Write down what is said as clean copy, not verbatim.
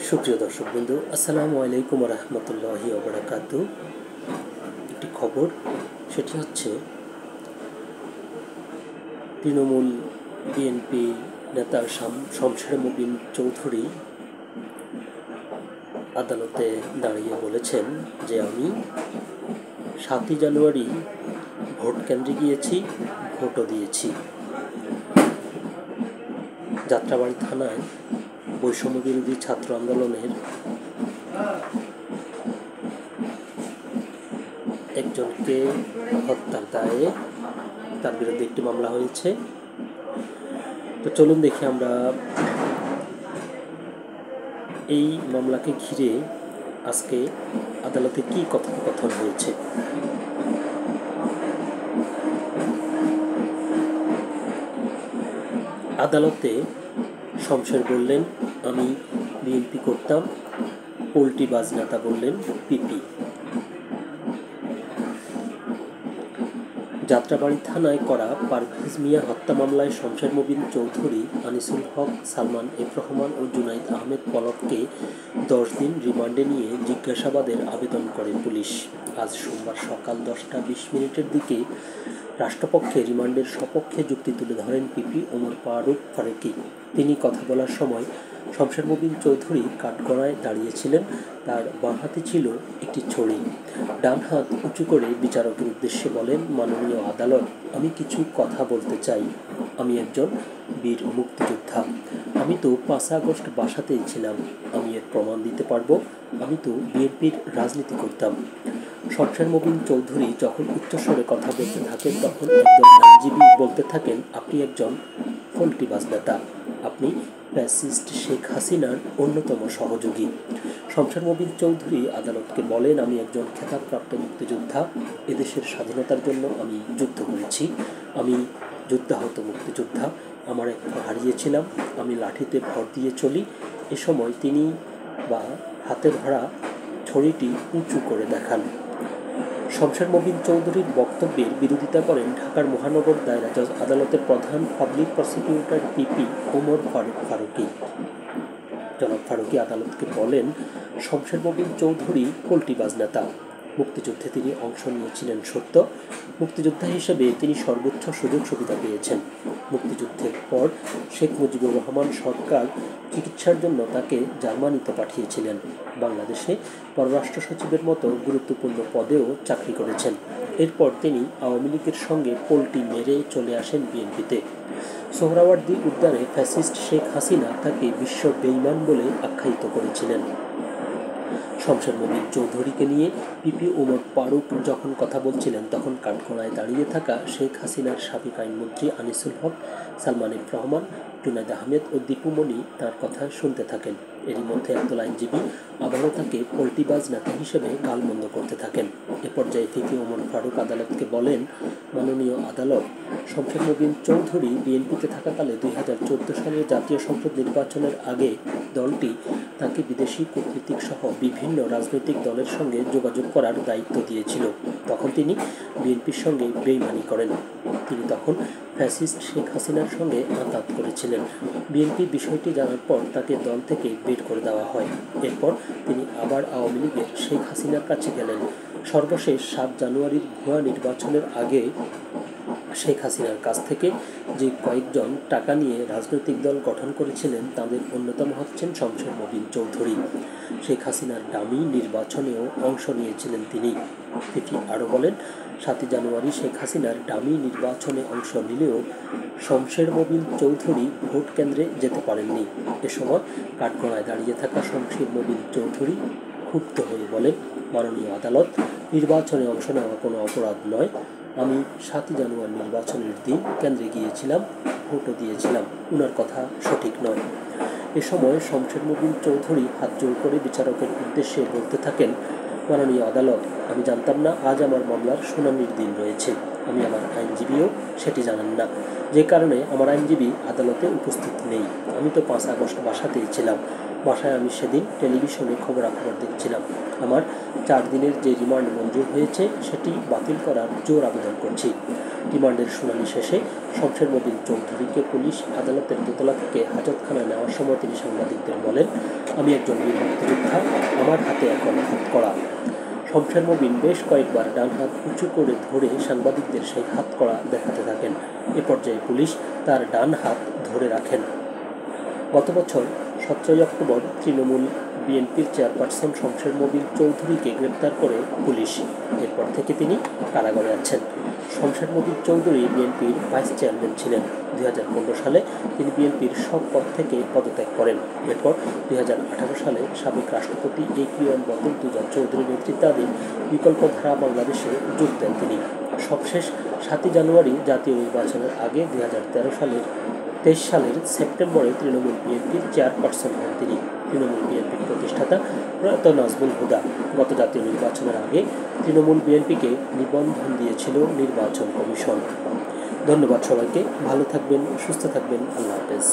সুপ্রিয় দর্শক বন্ধু, আসসালামু আলাইকুম রহমতুল্লাহি ওবারাকাতু। একটি খবর, সেটি হচ্ছে তৃণমূল বিএনপি নেতা শমশের মুবিন চৌধুরী আদালতে দাঁড়িয়ে বলেছেন যে আমি 7ই জানুয়ারি ভোট কেন্দ্রে গিয়েছি, ভোটও দিয়েছি। যাত্রাবাড়ি থানায় বৈষম্য বিরোধী ছাত্র আন্দোলনের একজনকে হত্যার দায়ে তার বিরুদ্ধে একটি মামলা হয়েছে। তো চলুন দেখি আমরা এই মামলাকে ঘিরে আজকে আদালতে কি কথোপকথন হয়েছে। আদালতে শমশের বললেন আমি বিএনপি করতাম, পোল্ট্রিবাজ নেতা বললেন পিপি। যাত্রাবাড়ি থানায় করা পারভেজ মিয়া হত্যা মামলায় শমশের মুবিন চৌধুরী, আনিসুল হক, সালমান এফ রহমান ও জুনাইদ আহমেদ পলককে 10 দিন রিমান্ডে নিয়ে জিজ্ঞাসাবাদের আবেদন করে পুলিশ। আজ সোমবার সকাল 10টা 20 মিনিটের দিকে রাষ্ট্রপক্ষে রিমান্ডের সপক্ষে যুক্তি তুলে ধরেন পিপি ওমর ফারুকি। তিনি কথা বলার সময় শমশের মুবিন চৌধুরী কাঠগড়ায় দাঁড়িয়েছিলেন। তার বাঁ হাতে ছিল একটি ছড়ি। ডান হাত উঁচু করে বিচারকের উদ্দেশ্যে বলেন, মাননীয় আদালত, আমি কিছু কথা বলতে চাই। আমি একজন বীর মুক্তিযোদ্ধা। আমি তো 5 আগস্ট বাসাতেই ছিলাম। আমি এর প্রমাণ দিতে পারবো। আমি তো বিএনপির রাজনীতি করতাম। শমশের মুবিন চৌধুরী যখন উচ্চস্বরে কথা বলতে থাকেন তখন একজন আইনজীবী বলতে থাকেন, আপনি একজন পোল্ট্রিবাজ নেতা, আপনি ফ্যাসিস্ট শেখ হাসিনার অন্যতম সহযোগী। শমশের মুবিন চৌধুরী আদালতকে বলেন, আমি একজন খেতাবপ্রাপ্ত মুক্তিযোদ্ধা। এদেশের স্বাধীনতার জন্য আমি যুদ্ধ করেছি। আমি যুদ্ধাহত মুক্তিযোদ্ধা। আমার এক হারিয়েছিলাম। আমি লাঠিতে ভর দিয়ে চলি। এ সময় তিনি হাতে ধরা ছড়িটি উঁচু করে দেখান। শমশের মুবিন চৌধুরীর বক্তব্যের বিরোধিতা করেন ঢাকার মহানগর দায়রা জজ আদালতের প্রধান public prosecutor PP Omar Faruqi. জনাব ফারুকি আদালতকে বলেন, শমশের মুবিন চৌধুরী পোল্ট্রিবাজ নেতা। মুক্তিযুদ্ধে তিনি অংশ নিয়েছিলেন সত্য। মুক্তিযোদ্ধা হিসেবে তিনি সর্বোচ্চ সুযোগ সুবিধা পেয়েছেন। মুক্তিযুদ্ধের পর শেখ মুজিবুর রহমান সরকার চিকিৎসার জন্য তাকে জার্মানিতে পাঠিয়েছিলেন। বাংলাদেশে পররাষ্ট্র সচিবের মতো গুরুত্বপূর্ণ পদেও চাকরি করেছেন। এরপর তিনি আওয়ামী লীগের সঙ্গে পোল্টি মেরে চলে আসেন বিএনপিতে। সোহরাওয়ার্দী উদ্যানে ফ্যাসিস্ট শেখ হাসিনা তাকে বিশ্ব বেঈমান বলে আখ্যায়িত করেছিলেন। শমশের মুবিন চৌধুরীকে নিয়ে পিপি ওমর ফারুক যখন কথা বলছিলেন তখন কাঠগড়ায় দাঁড়িয়ে থাকা শেখ হাসিনার সাবেক আইনমন্ত্রী আনিসুল হক, সালমান এফ রহমান, জুনাইদ আহমেদ ও দীপুমণি তার কথা শুনতে থাকেন। এরই মধ্যে একদল আইনজীবী আবারও তাকে পোল্ট্রিবাজ নেতা হিসেবে গালমন্দ করতে থাকেন। এ পর্যায়ে পিপি ওমর ফারুক আদালতকে বলেন, মাননীয় আদালত, শমশের মুবিন চৌধুরী বিএনপিতে থাকাকালে 2014 সালের জাতীয় সংসদ নির্বাচনের আগে দলটি তাকে বিদেশি কূটনীতিক সহ বিভিন্ন রাজনৈতিক দলের সঙ্গে যোগাযোগ করার দায়িত্ব দিয়েছিল। তখন তিনি বিএনপির সঙ্গে বেইমানি করেন। তিনি তখন ফ্যাসিস্ট শেখ হাসিনার সঙ্গে আঁতাত করেছিলেন। বিএনপি বিষয়টি জানার পর তাকে দল থেকে বের করে দেওয়া হয়। এরপর তিনি আবার আওয়ামী লীগের শেখ হাসিনার কাছে গেলেন। সর্বশেষ 7 জানুয়ারির ভুয়া নির্বাচনের আগে শেখ হাসিনার কাছ থেকে যে কয়েকজন টাকা নিয়ে রাজনৈতিক দল গঠন করেছিলেন তাদের অন্যতম হচ্ছেন শমশের মুবিন চৌধুরী। শেখ হাসিনার ডামি নির্বাচনেও অংশ নিয়েছিলেন তিনি। তিনি আরও বলেন, 7 জানুয়ারি শেখ হাসিনার ডামি নির্বাচনে অংশ নিলেও শমশের মুবিন চৌধুরী ভোট কেন্দ্রে যেতে পারেননি। এ সময় কাঠগড়ায় দাঁড়িয়ে থাকা শমশের মুবিন চৌধুরী ক্ষুব্ধ হয়ে বলেন, মাননীয় আদালত, নির্বাচনে অংশ নেওয়া কোনো অপরাধ নয়। আমি 7 জানুয়ারি নির্বাচনের দিন কেন্দ্রে গিয়েছিলাম, ভোটও দিয়েছিলাম। উনার কথা সঠিক নয়। এ সময় শমশের মুবিন চৌধুরী হাত জোর করে বিচারকের উদ্দেশ্যে বলতে থাকেন, মাননীয় আদালত, আমি জানতাম না আজ আমার মামলার শুনানির দিন রয়েছে। আমি আমার আইনজীবীও সেটি জানেন না, যে কারণে আমার আইনজীবী আদালতে উপস্থিত নেই। আমি তো 5 আগস্ট বাসাতেই ছিলাম। বাসায় আমি সেদিন টেলিভিশনে খবরাখবর দেখছিলাম। আমার 4 দিনের যে রিমান্ড মঞ্জুর হয়েছে সেটি বাতিল করার জোর আবেদন করছি। রিমান্ডের শুনানি শেষে শমশের মুবিন চৌধুরীকে পুলিশ আদালতের দোতলা থেকে হাজতখানায় নেওয়ার সময় তিনি সাংবাদিকদের বলেন, আমি একজন বীর মুক্তিযোদ্ধা, আমার হাতে এখন হাতকড়া। শমশের মবিন বেশ কয়েকবার ডান হাত উঁচু করে ধরে সাংবাদিকদের সেই হাতকড়া দেখাতে থাকেন। এ পর্যায়ে পুলিশ তার ডান হাত ধরে রাখেন। গত বছর 17 অক্টোবর তৃণমূল বিএনপির চেয়ারপারসন শমশের মবিন চৌধুরীকে গ্রেপ্তার করে পুলিশ। এরপর থেকে তিনি কারাগারে আছেন। শমশের মবিন চৌধুরী বিএনপির ভাইস চেয়ারম্যান ছিলেন। 2015 সালে তিনি বিএনপির সব পদ থেকে পদত্যাগ করেন। এরপর 2018 সালে সাবেক রাষ্ট্রপতি AQM বদরুদ্দোজা চৌধুরী নেতৃত্বাধীন বিকল্পধারা বাংলাদেশে যোগ দেন তিনি। সবশেষ 7 জানুয়ারি জাতীয় নির্বাচনের আগে 2023 সালের সেপ্টেম্বরে তৃণমূল বিএনপির চেয়ারপারসন হন তিনি। তৃণমূল বিএনপির প্রতিষ্ঠাতা প্রয়াত নাজমুল হুদা গত জাতীয় নির্বাচনের আগে তৃণমূল বিএনপিকে নিবন্ধন দিয়েছিল নির্বাচন কমিশন। ধন্যবাদ সবাইকে, ভালো থাকবেন, সুস্থ থাকবেন, আল্লাহ হাফেজ।